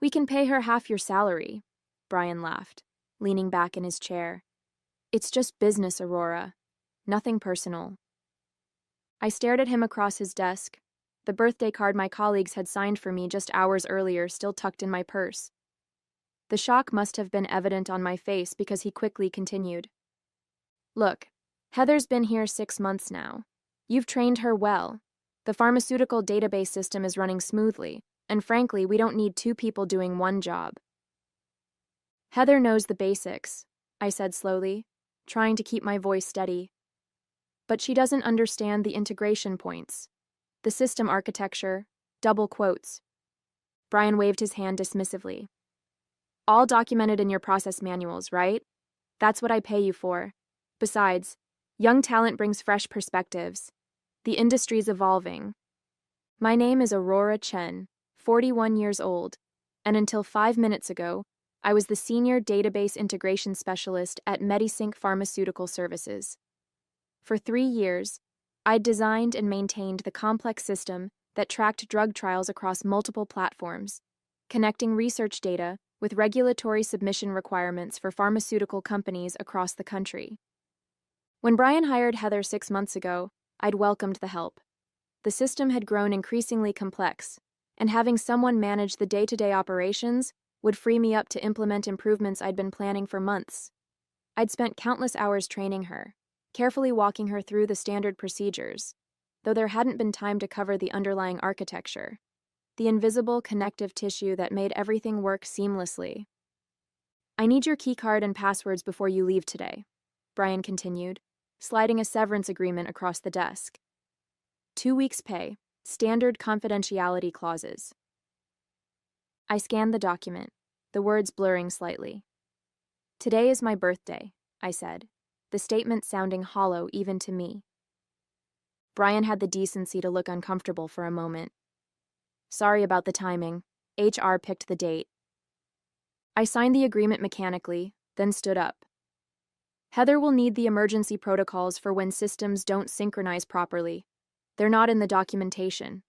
We can pay her half your salary, Brian laughed, leaning back in his chair. It's just business, Aurora. Nothing personal. I stared at him across his desk, the birthday card my colleagues had signed for me just hours earlier still tucked in my purse. The shock must have been evident on my face because he quickly continued. Look, Heather's been here 6 months now. You've trained her well. The pharmaceutical database system is running smoothly, and frankly, we don't need 2 people doing one job. Heather knows the basics, I said slowly, trying to keep my voice steady. But she doesn't understand the integration points. The system architecture, double quotes. Brian waved his hand dismissively. All documented in your process manuals, right? That's what I pay you for. Besides, young talent brings fresh perspectives. The industry's evolving. My name is Aurora Chen, 41 years old, and until 5 minutes ago, I was the Senior Database Integration Specialist at Medisync Pharmaceutical Services. For 3 years, I'd designed and maintained the complex system that tracked drug trials across multiple platforms, connecting research data with regulatory submission requirements for pharmaceutical companies across the country. When Brian hired Heather 6 months ago, I'd welcomed the help. The system had grown increasingly complex, and having someone manage the day-to-day operations would free me up to implement improvements I'd been planning for months. I'd spent countless hours training her, carefully walking her through the standard procedures, though there hadn't been time to cover the underlying architecture, the invisible connective tissue that made everything work seamlessly. I need your keycard and passwords before you leave today, Brian continued, sliding a severance agreement across the desk. 2 weeks' pay, standard confidentiality clauses. I scanned the document, the words blurring slightly. Today is my birthday, I said, the statement sounding hollow even to me. Brian had the decency to look uncomfortable for a moment. Sorry about the timing. HR picked the date. I signed the agreement mechanically, then stood up. Heather will need the emergency protocols for when systems don't synchronize properly. They're not in the documentation.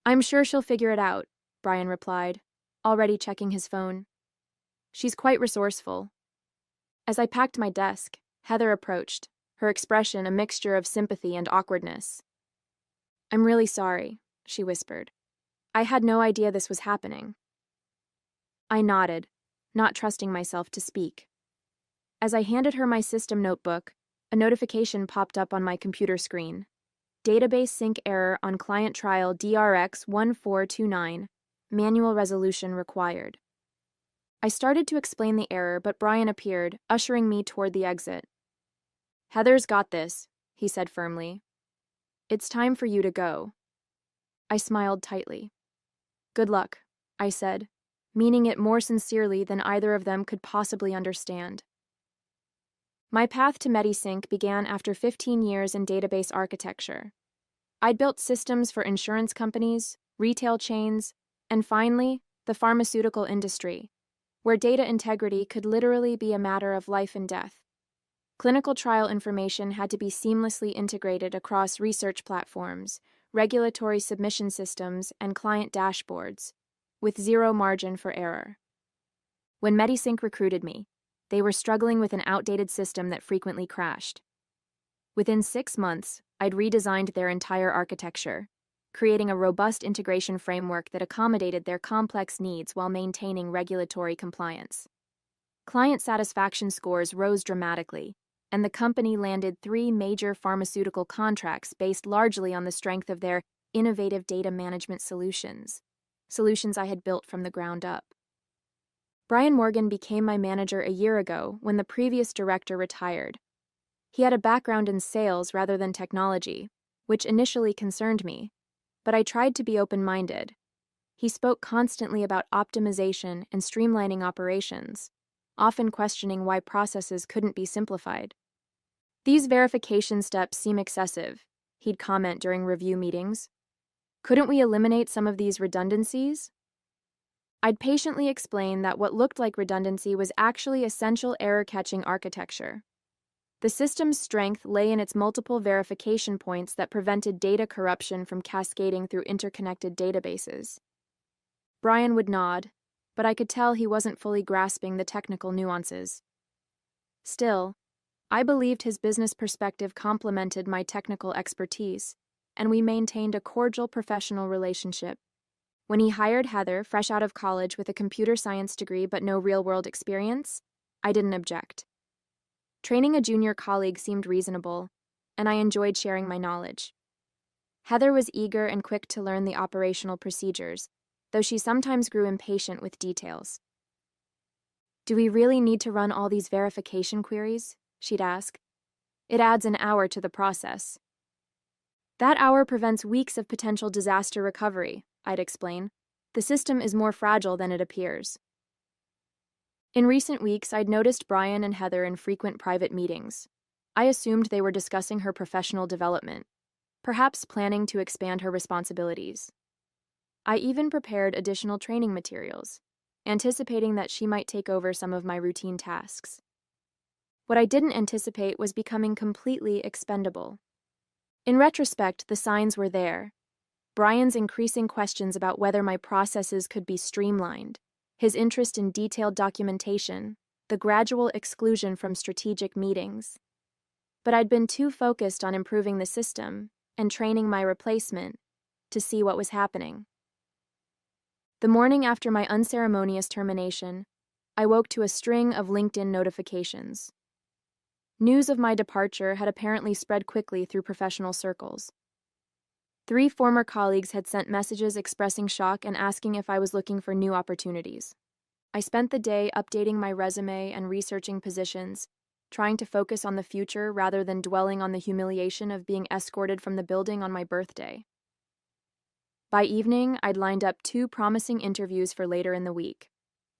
I'm sure she'll figure it out, Brian replied, already checking his phone. She's quite resourceful. As I packed my desk, Heather approached, her expression a mixture of sympathy and awkwardness. I'm really sorry, she whispered. I had no idea this was happening. I nodded, not trusting myself to speak. As I handed her my system notebook, a notification popped up on my computer screen. Database sync error on client trial DRX 1429, manual resolution required. I started to explain the error, but Brian appeared, ushering me toward the exit. Heather's got this, he said firmly. It's time for you to go. I smiled tightly. Good luck, I said, meaning it more sincerely than either of them could possibly understand. My path to Medisync began after 15 years in database architecture. I'd built systems for insurance companies, retail chains, and finally, the pharmaceutical industry, where data integrity could literally be a matter of life and death. Clinical trial information had to be seamlessly integrated across research platforms, regulatory submission systems, and client dashboards, with zero margin for error. When Medisync recruited me, they were struggling with an outdated system that frequently crashed. Within 6 months, I'd redesigned their entire architecture, creating a robust integration framework that accommodated their complex needs while maintaining regulatory compliance. Client satisfaction scores rose dramatically, and the company landed 3 major pharmaceutical contracts based largely on the strength of their innovative data management solutions I had built from the ground up. Brian Morgan became my manager a year ago when the previous director retired. He had a background in sales rather than technology, which initially concerned me, but I tried to be open-minded. He spoke constantly about optimization and streamlining operations, often questioning why processes couldn't be simplified. These verification steps seem excessive, he'd comment during review meetings. Couldn't we eliminate some of these redundancies? I'd patiently explain that what looked like redundancy was actually essential error-catching architecture. The system's strength lay in its multiple verification points that prevented data corruption from cascading through interconnected databases. Brian would nod, but I could tell he wasn't fully grasping the technical nuances. Still, I believed his business perspective complemented my technical expertise, and we maintained a cordial professional relationship. When he hired Heather, fresh out of college with a computer science degree but no real-world experience, I didn't object. Training a junior colleague seemed reasonable, and I enjoyed sharing my knowledge. Heather was eager and quick to learn the operational procedures, though she sometimes grew impatient with details. "Do we really need to run all these verification queries?" she'd ask. "It adds an hour to the process." "That hour prevents weeks of potential disaster recovery," I'd explain. "The system is more fragile than it appears." In recent weeks, I'd noticed Brian and Heather in frequent private meetings. I assumed they were discussing her professional development, perhaps planning to expand her responsibilities. I even prepared additional training materials, anticipating that she might take over some of my routine tasks. What I didn't anticipate was becoming completely expendable. In retrospect, the signs were there. Brian's increasing questions about whether my processes could be streamlined, his interest in detailed documentation, the gradual exclusion from strategic meetings. But I'd been too focused on improving the system and training my replacement to see what was happening. The morning after my unceremonious termination, I woke to a string of LinkedIn notifications. News of my departure had apparently spread quickly through professional circles. 3 former colleagues had sent messages expressing shock and asking if I was looking for new opportunities. I spent the day updating my resume and researching positions, trying to focus on the future rather than dwelling on the humiliation of being escorted from the building on my birthday. By evening, I'd lined up 2 promising interviews for later in the week.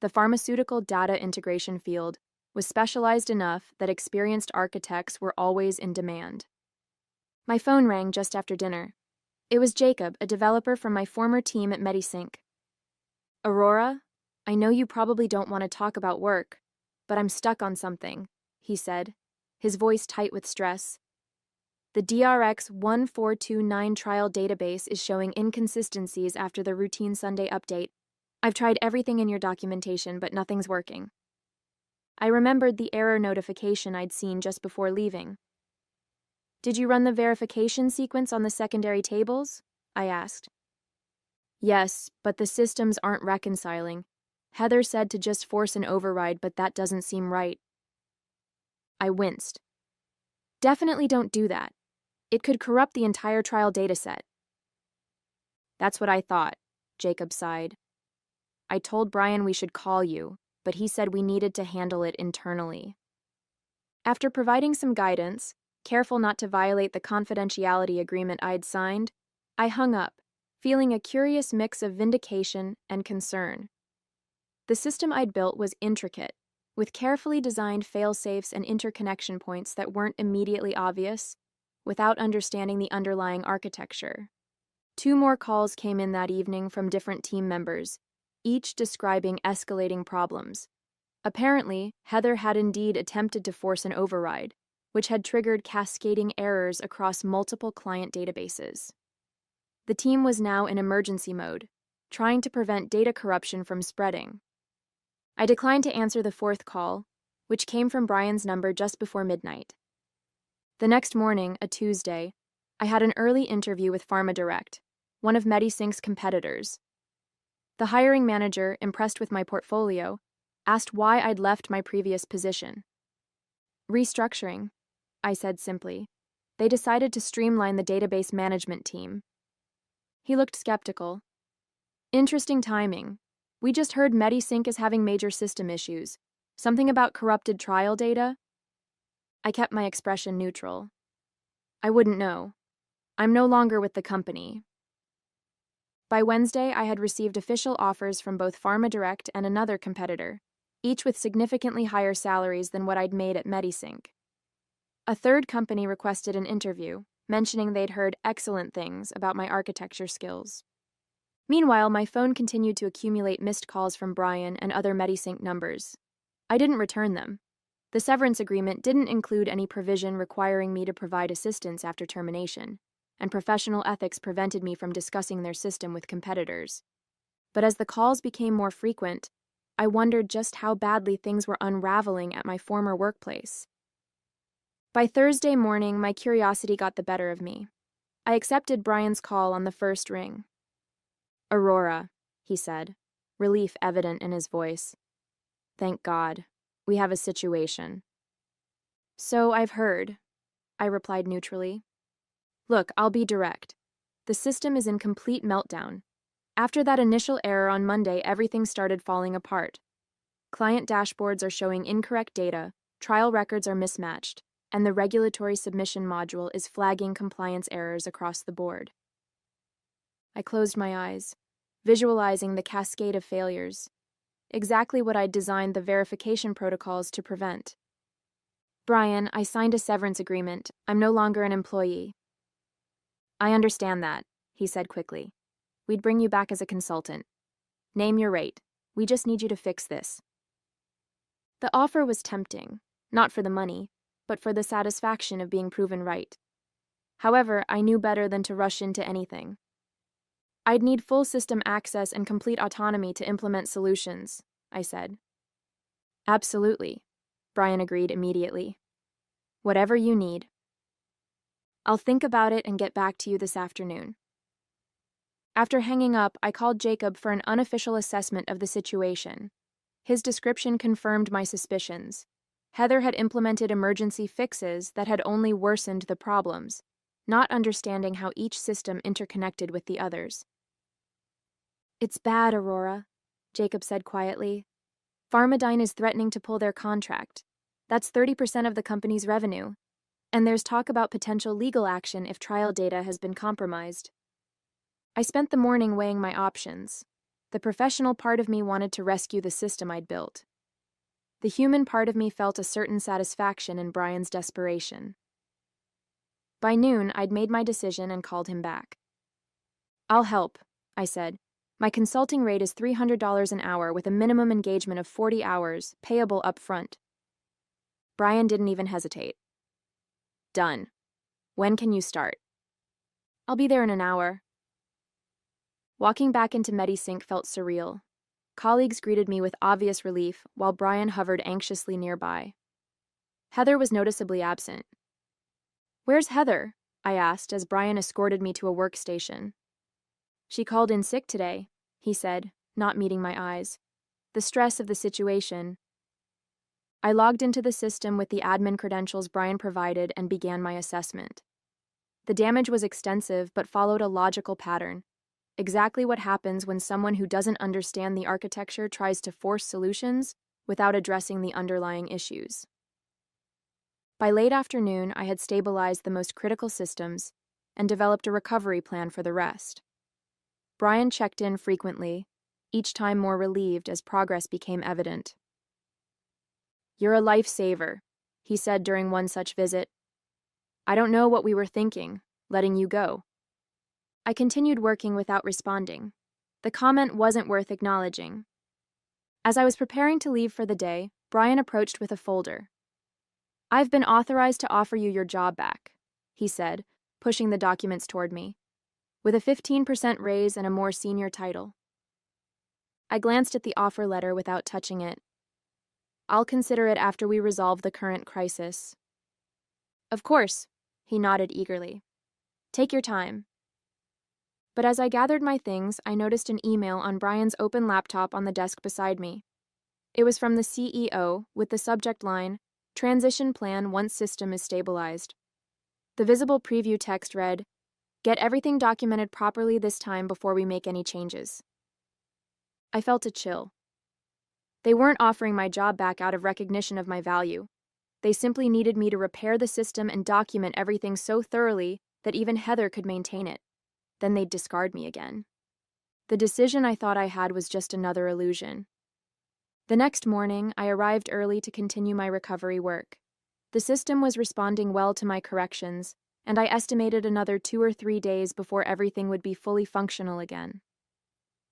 The pharmaceutical data integration field was specialized enough that experienced architects were always in demand. My phone rang just after dinner. It was Jacob, a developer from my former team at MediSync. "Aurora, I know you probably don't want to talk about work, but I'm stuck on something," he said, his voice tight with stress. "The DRX 1429 trial database is showing inconsistencies after the routine Sunday update. I've tried everything in your documentation, but nothing's working." I remembered the error notification I'd seen just before leaving. "Did you run the verification sequence on the secondary tables?" I asked. "Yes, but the systems aren't reconciling. Heather said to just force an override, but that doesn't seem right." I winced. "Definitely don't do that. It could corrupt the entire trial dataset." "That's what I thought," Jacob sighed. "I told Brian we should call you, but he said we needed to handle it internally." After providing some guidance, careful not to violate the confidentiality agreement I'd signed, I hung up, feeling a curious mix of vindication and concern. The system I'd built was intricate, with carefully designed fail-safes and interconnection points that weren't immediately obvious, without understanding the underlying architecture. 2 more calls came in that evening from different team members, each describing escalating problems. Apparently, Heather had indeed attempted to force an override, which had triggered cascading errors across multiple client databases. The team was now in emergency mode, trying to prevent data corruption from spreading. I declined to answer the 4th call, which came from Brian's number just before midnight. The next morning, a Tuesday, I had an early interview with PharmaDirect, one of MediSync's competitors. The hiring manager, impressed with my portfolio, asked why I'd left my previous position. "Restructuring," I said simply. "They decided to streamline the database management team." He looked skeptical. "Interesting timing. We just heard MediSync is having major system issues. Something about corrupted trial data?" I kept my expression neutral. "I wouldn't know. I'm no longer with the company." By Wednesday, I had received official offers from both PharmaDirect and another competitor, each with significantly higher salaries than what I'd made at MediSync. A third company requested an interview, mentioning they'd heard excellent things about my architecture skills. Meanwhile, my phone continued to accumulate missed calls from Brian and other MediSync numbers. I didn't return them. The severance agreement didn't include any provision requiring me to provide assistance after termination, and professional ethics prevented me from discussing their system with competitors. But as the calls became more frequent, I wondered just how badly things were unraveling at my former workplace. By Thursday morning, my curiosity got the better of me. I accepted Brian's call on the first ring. "Aurora," he said, relief evident in his voice. "Thank God. We have a situation." "So I've heard," I replied neutrally. "Look, I'll be direct. The system is in complete meltdown. After that initial error on Monday, everything started falling apart. Client dashboards are showing incorrect data, trial records are mismatched, and the regulatory submission module is flagging compliance errors across the board." I closed my eyes, visualizing the cascade of failures, exactly what I'd designed the verification protocols to prevent. "Brian, I signed a severance agreement. I'm no longer an employee." "I understand that," he said quickly. "We'd bring you back as a consultant. Name your rate. We just need you to fix this." The offer was tempting, not for the money, but for the satisfaction of being proven right. However, I knew better than to rush into anything. "I'd need full system access and complete autonomy to implement solutions," I said. "Absolutely," Brian agreed immediately. "Whatever you need. I'll think about it and get back to you this afternoon." After hanging up, I called Jacob for an unofficial assessment of the situation. His description confirmed my suspicions. Heather had implemented emergency fixes that had only worsened the problems, not understanding how each system interconnected with the others. "It's bad, Aurora," Jacob said quietly. "Pharmadyne is threatening to pull their contract. That's 30% of the company's revenue. And there's talk about potential legal action if trial data has been compromised." I spent the morning weighing my options. The professional part of me wanted to rescue the system I'd built. The human part of me felt a certain satisfaction in Brian's desperation. By noon, I'd made my decision and called him back. "I'll help," I said. "My consulting rate is $300 an hour with a minimum engagement of 40 hours, payable up front." Brian didn't even hesitate. "Done. When can you start?" "I'll be there in an hour." Walking back into MediSync felt surreal. Colleagues greeted me with obvious relief, while Brian hovered anxiously nearby. Heather was noticeably absent. "Where's Heather?" I asked as Brian escorted me to a workstation. "She called in sick today," he said, not meeting my eyes. The stress of the situation. I logged into the system with the admin credentials Brian provided and began my assessment. The damage was extensive but followed a logical pattern. Exactly what happens when someone who doesn't understand the architecture tries to force solutions without addressing the underlying issues. By late afternoon, I had stabilized the most critical systems and developed a recovery plan for the rest. Brian checked in frequently, each time more relieved as progress became evident. "You're a lifesaver," he said during one such visit. "I don't know what we were thinking, letting you go." I continued working without responding. The comment wasn't worth acknowledging. As I was preparing to leave for the day, Brian approached with a folder. "I've been authorized to offer you your job back," he said, pushing the documents toward me, "with a 15% raise and a more senior title." I glanced at the offer letter without touching it. "I'll consider it after we resolve the current crisis." "Of course," he nodded eagerly. "Take your time." But as I gathered my things, I noticed an email on Brian's open laptop on the desk beside me. It was from the CEO, with the subject line, "Transition plan once system is stabilized." The visible preview text read, "Get everything documented properly this time before we make any changes." I felt a chill. They weren't offering my job back out of recognition of my value. They simply needed me to repair the system and document everything so thoroughly that even Heather could maintain it. Then they'd discard me again. The decision I thought I had was just another illusion. The next morning, I arrived early to continue my recovery work. The system was responding well to my corrections, and I estimated another 2 or 3 days before everything would be fully functional again.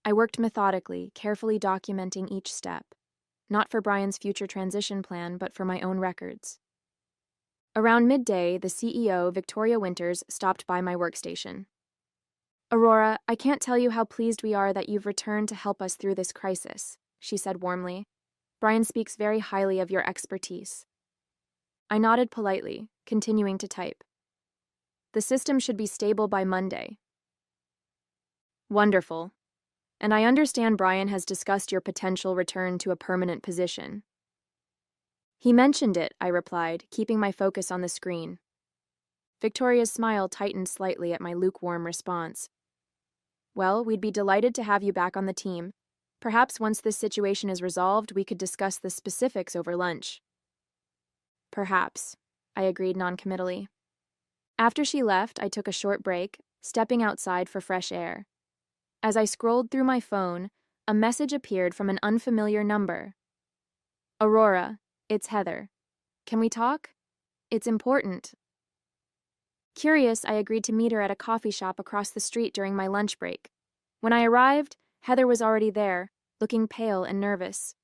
I worked methodically, carefully documenting each step, not for Brian's future transition plan, but for my own records. Around midday, the CEO, Victoria Winters, stopped by my workstation. Aurora, I can't tell you how pleased we are that you've returned to help us through this crisis, she said warmly. Brian speaks very highly of your expertise. I nodded politely, continuing to type. The system should be stable by Monday. Wonderful. And I understand Brian has discussed your potential return to a permanent position. He mentioned it, I replied, keeping my focus on the screen. Victoria's smile tightened slightly at my lukewarm response. Well, we'd be delighted to have you back on the team. Perhaps once this situation is resolved, we could discuss the specifics over lunch. Perhaps, I agreed noncommittally. After she left, I took a short break, stepping outside for fresh air. As I scrolled through my phone, a message appeared from an unfamiliar number. Aurora, it's Heather. Can we talk? It's important. Curious, I agreed to meet her at a coffee shop across the street during my lunch break. When I arrived, Heather was already there, looking pale and nervous.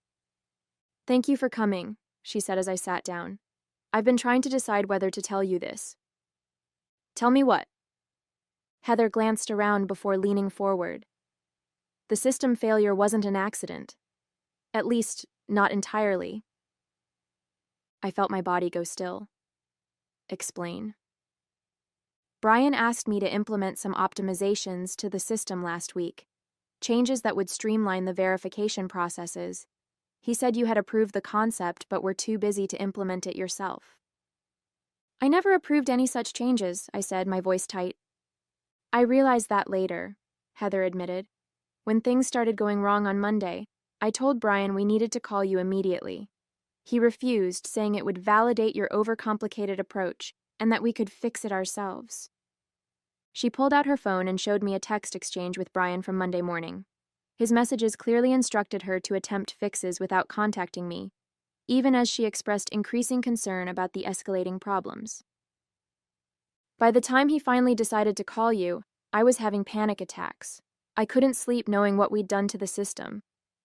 Thank you for coming, she said as I sat down. I've been trying to decide whether to tell you this. Tell me what? Heather glanced around before leaning forward. The system failure wasn't an accident. At least, not entirely. I felt my body go still. Explain. Brian asked me to implement some optimizations to the system last week, changes that would streamline the verification processes. He said you had approved the concept but were too busy to implement it yourself. I never approved any such changes, I said, my voice tight. I realized that later, Heather admitted. When things started going wrong on Monday, I told Brian we needed to call you immediately. He refused, saying it would validate your overcomplicated approach and that we could fix it ourselves. She pulled out her phone and showed me a text exchange with Brian from Monday morning. His messages clearly instructed her to attempt fixes without contacting me, even as she expressed increasing concern about the escalating problems. By the time he finally decided to call you, I was having panic attacks. I couldn't sleep knowing what we'd done to the system,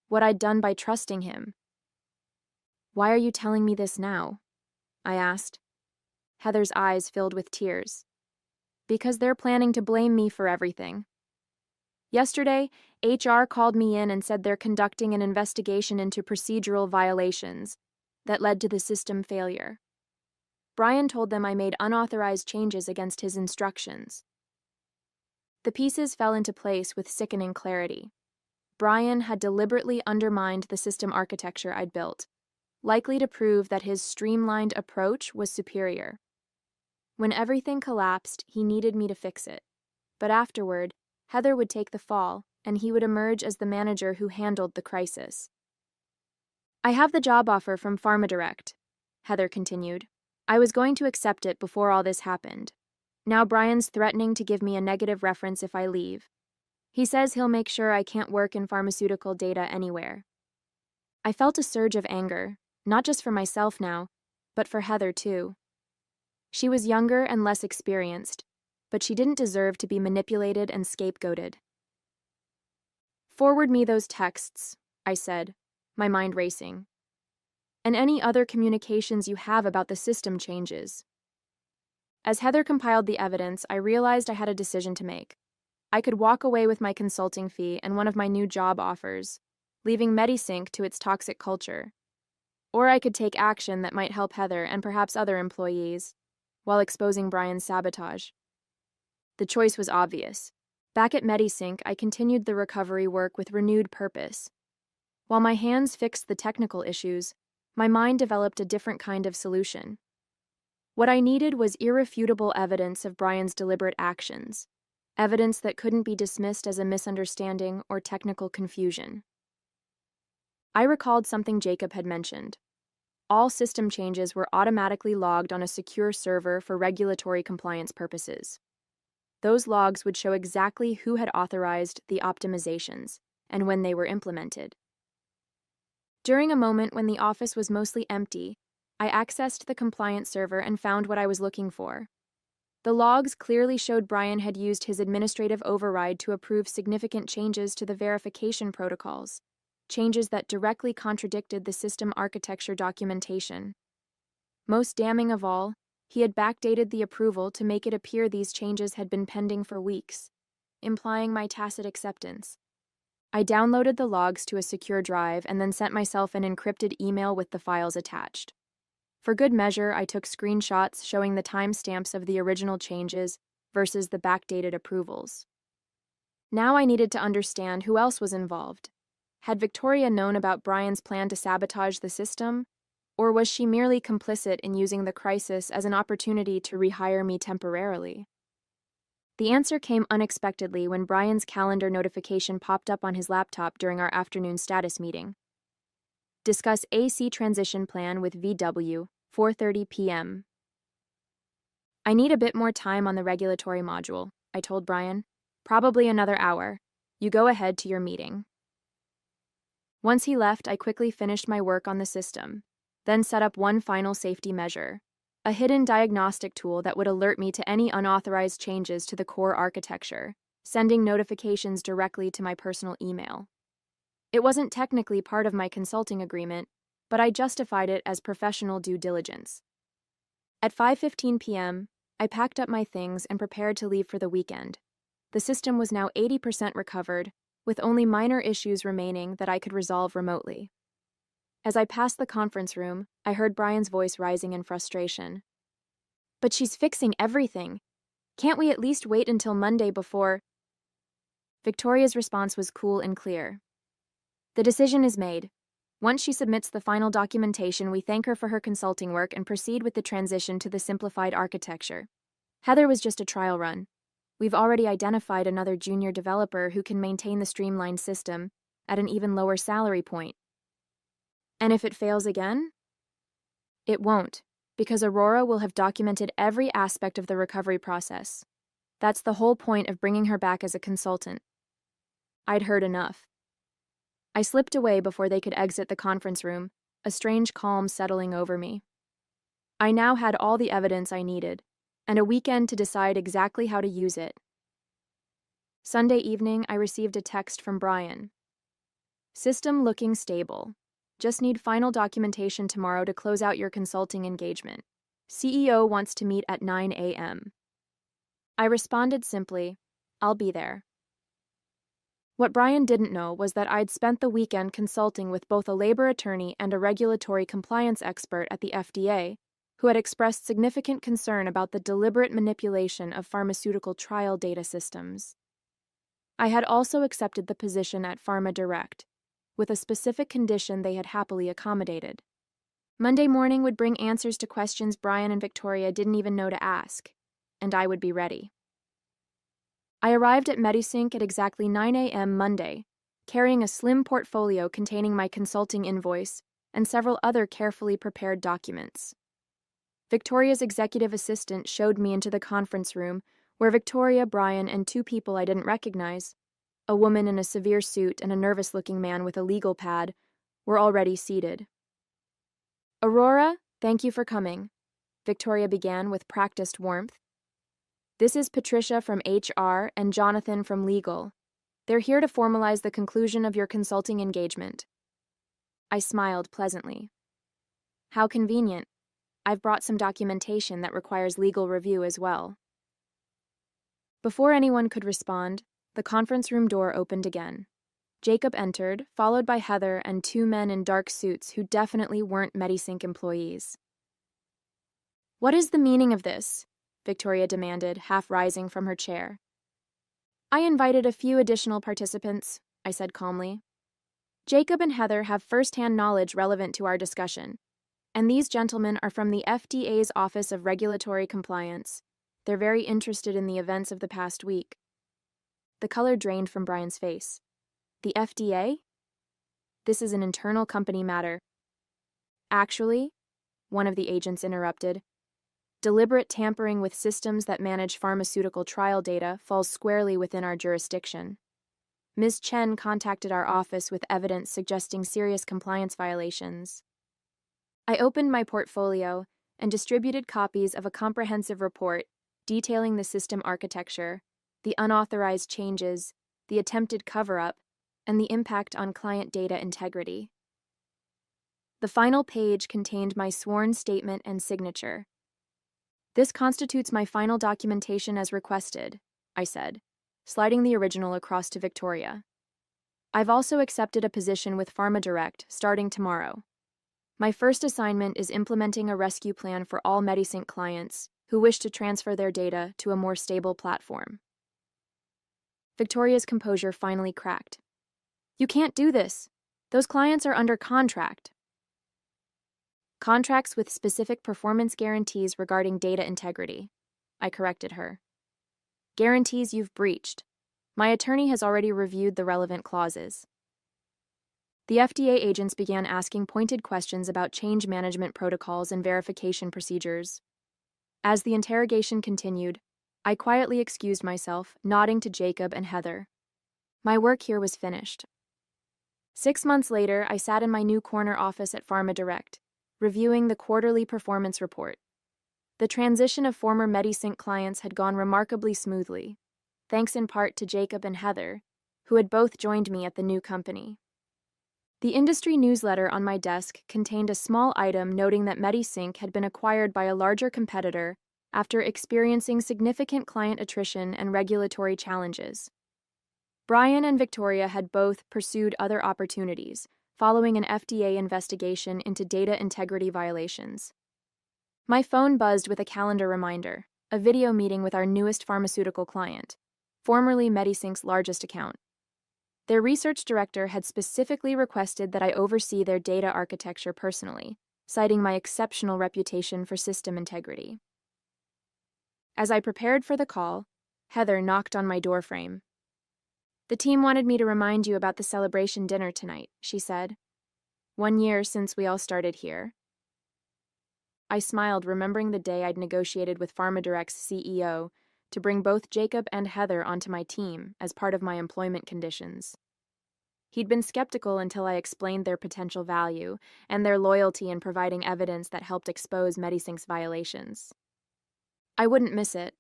what I'd done by trusting him. Why are you telling me this now? I asked. Heather's eyes filled with tears. Because they're planning to blame me for everything. Yesterday, HR called me in and said they're conducting an investigation into procedural violations that led to the system failure. Brian told them I made unauthorized changes against his instructions. The pieces fell into place with sickening clarity. Brian had deliberately undermined the system architecture I'd built, likely to prove that his streamlined approach was superior. When everything collapsed, he needed me to fix it. But afterward, Heather would take the fall, and he would emerge as the manager who handled the crisis. I have the job offer from PharmaDirect, Heather continued. I was going to accept it before all this happened. Now Brian's threatening to give me a negative reference if I leave. He says he'll make sure I can't work in pharmaceutical data anywhere. I felt a surge of anger, not just for myself now, but for Heather too. She was younger and less experienced, but she didn't deserve to be manipulated and scapegoated. Forward me those texts, I said, my mind racing. And any other communications you have about the system changes. As Heather compiled the evidence, I realized I had a decision to make. I could walk away with my consulting fee and one of my new job offers, leaving MediSync to its toxic culture. Or I could take action that might help Heather and perhaps other employees, while exposing Brian's sabotage. The choice was obvious. Back at MediSync, I continued the recovery work with renewed purpose. While my hands fixed the technical issues, my mind developed a different kind of solution. What I needed was irrefutable evidence of Brian's deliberate actions, evidence that couldn't be dismissed as a misunderstanding or technical confusion. I recalled something Jacob had mentioned. All system changes were automatically logged on a secure server for regulatory compliance purposes. Those logs would show exactly who had authorized the optimizations and when they were implemented. During a moment when the office was mostly empty, I accessed the compliance server and found what I was looking for. The logs clearly showed Brian had used his administrative override to approve significant changes to the verification protocols, changes that directly contradicted the system architecture documentation. Most damning of all, he had backdated the approval to make it appear these changes had been pending for weeks. implying my tacit acceptance. I downloaded the logs to a secure drive and then sent myself an encrypted email with the files attached. For good measure, I took screenshots showing the timestamps of the original changes versus the backdated approvals. Now I needed to understand who else was involved. Had Victoria known about Brian's plan to sabotage the system, or was she merely complicit in using the crisis as an opportunity to rehire me temporarily? The answer came unexpectedly when Brian's calendar notification popped up on his laptop during our afternoon status meeting. Discuss AC transition plan with VW, 4:30 p.m. I need a bit more time on the regulatory module, I told Brian. Probably another hour. You go ahead to your meeting. Once he left, I quickly finished my work on the system, then set up one final safety measure, a hidden diagnostic tool that would alert me to any unauthorized changes to the core architecture, sending notifications directly to my personal email. It wasn't technically part of my consulting agreement, but I justified it as professional due diligence. At 5:15 p.m., I packed up my things and prepared to leave for the weekend. The system was now 80% recovered, with only minor issues remaining that I could resolve remotely. As I passed the conference room, I heard Brian's voice rising in frustration. But she's fixing everything. Can't we at least wait until Monday before? Victoria's response was cool and clear. The decision is made. Once she submits the final documentation, we thank her for her consulting work and proceed with the transition to the simplified architecture. Heather was just a trial run. We've already identified another junior developer who can maintain the streamlined system at an even lower salary point. And if it fails again? It won't, because Aurora will have documented every aspect of the recovery process. That's the whole point of bringing her back as a consultant. I'd heard enough. I slipped away before they could exit the conference room, a strange calm settling over me. I now had all the evidence I needed, and a weekend to decide exactly how to use it. Sunday evening, I received a text from Brian. System looking stable. Just need final documentation tomorrow to close out your consulting engagement. CEO wants to meet at 9 a.m. I responded simply, I'll be there. What Brian didn't know was that I'd spent the weekend consulting with both a labor attorney and a regulatory compliance expert at the FDA, who had expressed significant concern about the deliberate manipulation of pharmaceutical trial data systems. I had also accepted the position at Pharma Direct, with a specific condition they had happily accommodated. Monday morning would bring answers to questions Brian and Victoria didn't even know to ask, and I would be ready. I arrived at MediSync at exactly 9 a.m. Monday, carrying a slim portfolio containing my consulting invoice and several other carefully prepared documents. Victoria's executive assistant showed me into the conference room where Victoria, Brian, and two people I didn't recognize, a woman in a severe suit and a nervous-looking man with a legal pad, were already seated. Aurora, thank you for coming, Victoria began with practiced warmth. This is Patricia from HR and Jonathan from Legal. They're here to formalize the conclusion of your consulting engagement. I smiled pleasantly. How convenient. I've brought some documentation that requires legal review as well. Before anyone could respond, the conference room door opened again. Jacob entered, followed by Heather and two men in dark suits who definitely weren't MediSync employees. What is the meaning of this? Victoria demanded, half rising from her chair. I invited a few additional participants, I said calmly. Jacob and Heather have first-hand knowledge relevant to our discussion, and these gentlemen are from the FDA's Office of Regulatory Compliance. They're very interested in the events of the past week. The color drained from Brian's face. The FDA? This is an internal company matter. Actually, one of the agents interrupted, deliberate tampering with systems that manage pharmaceutical trial data falls squarely within our jurisdiction. Ms. Chen contacted our office with evidence suggesting serious compliance violations. I opened my portfolio and distributed copies of a comprehensive report detailing the system architecture, the unauthorized changes, the attempted cover-up, and the impact on client data integrity. The final page contained my sworn statement and signature. This constitutes my final documentation as requested, I said, sliding the original across to Victoria. I've also accepted a position with PharmaDirect starting tomorrow. My first assignment is implementing a rescue plan for all MediSync clients who wish to transfer their data to a more stable platform. Victoria's composure finally cracked. You can't do this. Those clients are under contract. Contracts with specific performance guarantees regarding data integrity. I corrected her. Guarantees you've breached. My attorney has already reviewed the relevant clauses. The FDA agents began asking pointed questions about change management protocols and verification procedures. As the interrogation continued, I quietly excused myself, nodding to Jacob and Heather. My work here was finished. 6 months later, I sat in my new corner office at PharmaDirect, reviewing the quarterly performance report. The transition of former MediSync clients had gone remarkably smoothly, thanks in part to Jacob and Heather, who had both joined me at the new company. The industry newsletter on my desk contained a small item noting that MediSync had been acquired by a larger competitor after experiencing significant client attrition and regulatory challenges. Brian and Victoria had both pursued other opportunities, following an FDA investigation into data integrity violations. My phone buzzed with a calendar reminder, a video meeting with our newest pharmaceutical client, formerly MediSync's largest account. Their research director had specifically requested that I oversee their data architecture personally, citing my exceptional reputation for system integrity. As I prepared for the call, Heather knocked on my doorframe. The team wanted me to remind you about the celebration dinner tonight, she said. 1 year since we all started here. I smiled, remembering the day I'd negotiated with PharmaDirect's CEO to bring both Jacob and Heather onto my team as part of my employment conditions. He'd been skeptical until I explained their potential value and their loyalty in providing evidence that helped expose MediSync's violations. I wouldn't miss it,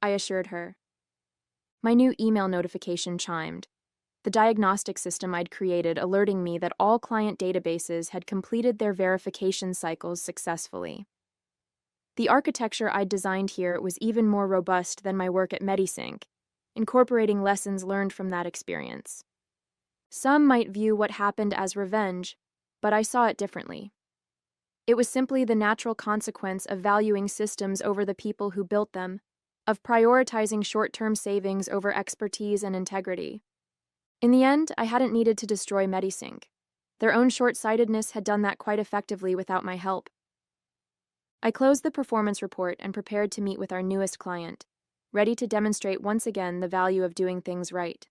I assured her. My new email notification chimed, the diagnostic system I'd created alerting me that all client databases had completed their verification cycles successfully. The architecture I'd designed here was even more robust than my work at MediSync, incorporating lessons learned from that experience. Some might view what happened as revenge, but I saw it differently. It was simply the natural consequence of valuing systems over the people who built them, of prioritizing short-term savings over expertise and integrity. In the end, I hadn't needed to destroy MediSync. Their own short-sightedness had done that quite effectively without my help. I closed the performance report and prepared to meet with our newest client, ready to demonstrate once again the value of doing things right.